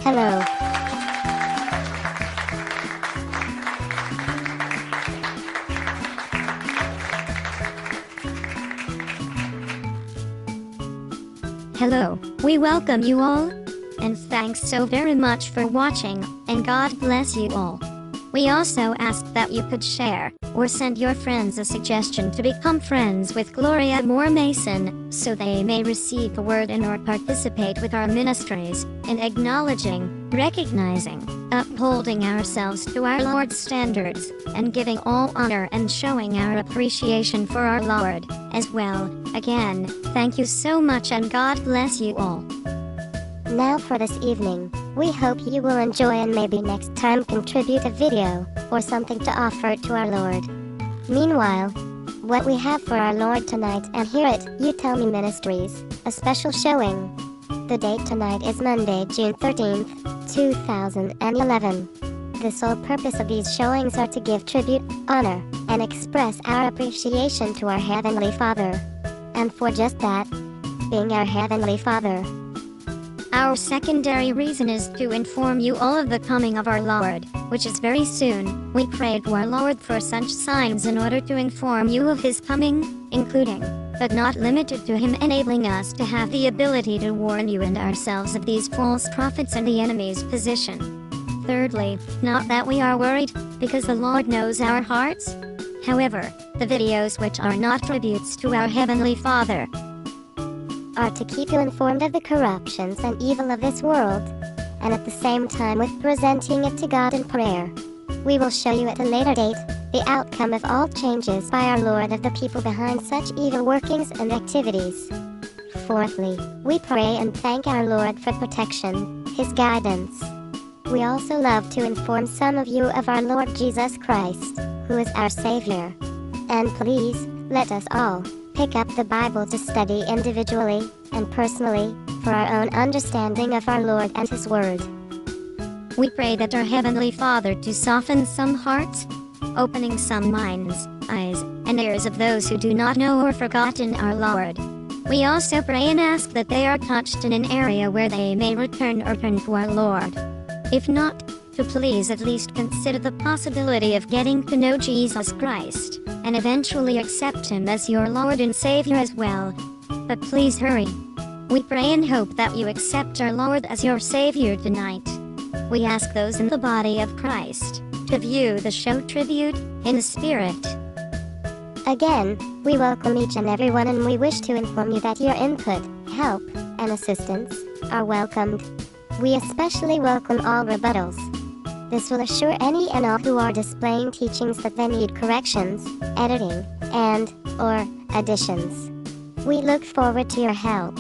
Hello. Hello, we welcome you all, and thanks so very much for watching, and God bless you all. We also ask that you could share, or send your friends a suggestion to become friends with Gloria Moore Mason, so they may receive the word and or participate with our ministries, in acknowledging, recognizing, upholding ourselves to our Lord's standards, and giving all honor and showing our appreciation for our Lord, as well. Again, thank you so much and God bless you all. Now for this evening, we hope you will enjoy and maybe next time contribute a video, or something to offer to our Lord. Meanwhile, what we have for our Lord tonight and Hear It, You Tell Me Ministries, a special showing. The date tonight is Monday, June 13th, 2011. The sole purpose of these showings are to give tribute, honor, and express our appreciation to our Heavenly Father. And for just that, being our Heavenly Father. Our secondary reason is to inform you all of the coming of our Lord, which is very soon. We prayed to our Lord for such signs in order to inform you of His coming, including, but not limited to Him enabling us to have the ability to warn you and ourselves of these false prophets and the enemy's position. Thirdly, not that we are worried, because the Lord knows our hearts. However, the videos which are not tributes to our Heavenly Father are to keep you informed of the corruptions and evil of this world, and at the same time with presenting it to God in prayer. We will show you at a later date, the outcome of all changes by our Lord of the people behind such evil workings and activities. Fourthly, we pray and thank our Lord for protection, His guidance. We also love to inform some of you of our Lord Jesus Christ, who is our Savior. And please, let us all pick up the Bible to study individually and personally for our own understanding of our Lord and His Word. We pray that our Heavenly Father to soften some hearts, opening some minds, eyes, and ears of those who do not know or forgotten our Lord. We also pray and ask that they are touched in an area where they may return to our Lord. If not, to please at least consider the possibility of getting to know Jesus Christ, and eventually accept Him as your Lord and Savior as well. But please hurry. We pray and hope that you accept our Lord as your Savior tonight. We ask those in the body of Christ to view the show tribute in the Spirit. Again, we welcome each and everyone, and we wish to inform you that your input, help, and assistance are welcomed. We especially welcome all rebuttals. This will assure any and all who are displaying teachings that they need corrections, editing, and/or additions. We look forward to your help.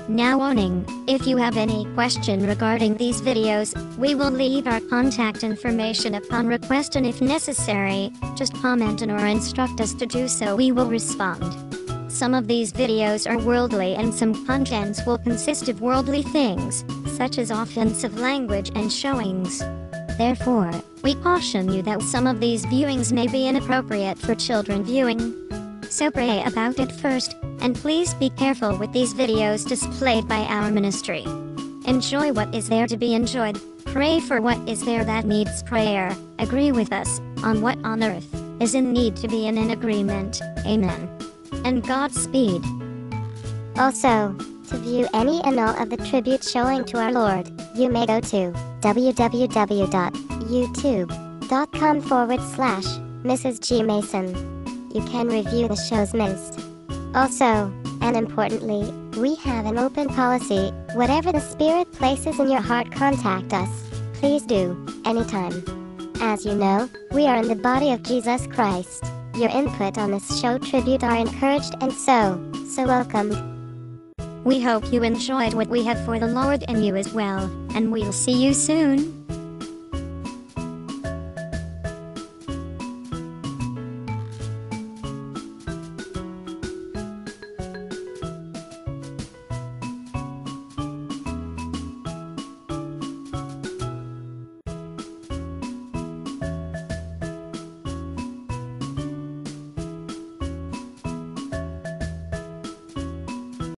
Now warning, if you have any question regarding these videos, we will leave our contact information upon request, and if necessary, just comment or instruct us to do so, we will respond. Some of these videos are worldly and some contents will consist of worldly things, such as offensive language and showings. Therefore, we caution you that some of these viewings may be inappropriate for children viewing. So pray about it first, and please be careful with these videos displayed by our ministry. Enjoy what is there to be enjoyed, pray for what is there that needs prayer, agree with us on what on earth is in need to be in agreement. Amen. And Godspeed. Also, to view any and all of the tribute showing to our Lord, you may go to www.youtube.com/Mrs. G. Mason. You can review the shows missed. Also, and importantly, we have an open policy. Whatever the Spirit places in your heart, contact us. Please do, anytime. As you know, we are in the body of Jesus Christ. Your input on this show tribute are encouraged and so welcomed. We hope you enjoyed what we have for the Lord and you as well, and we'll see you soon.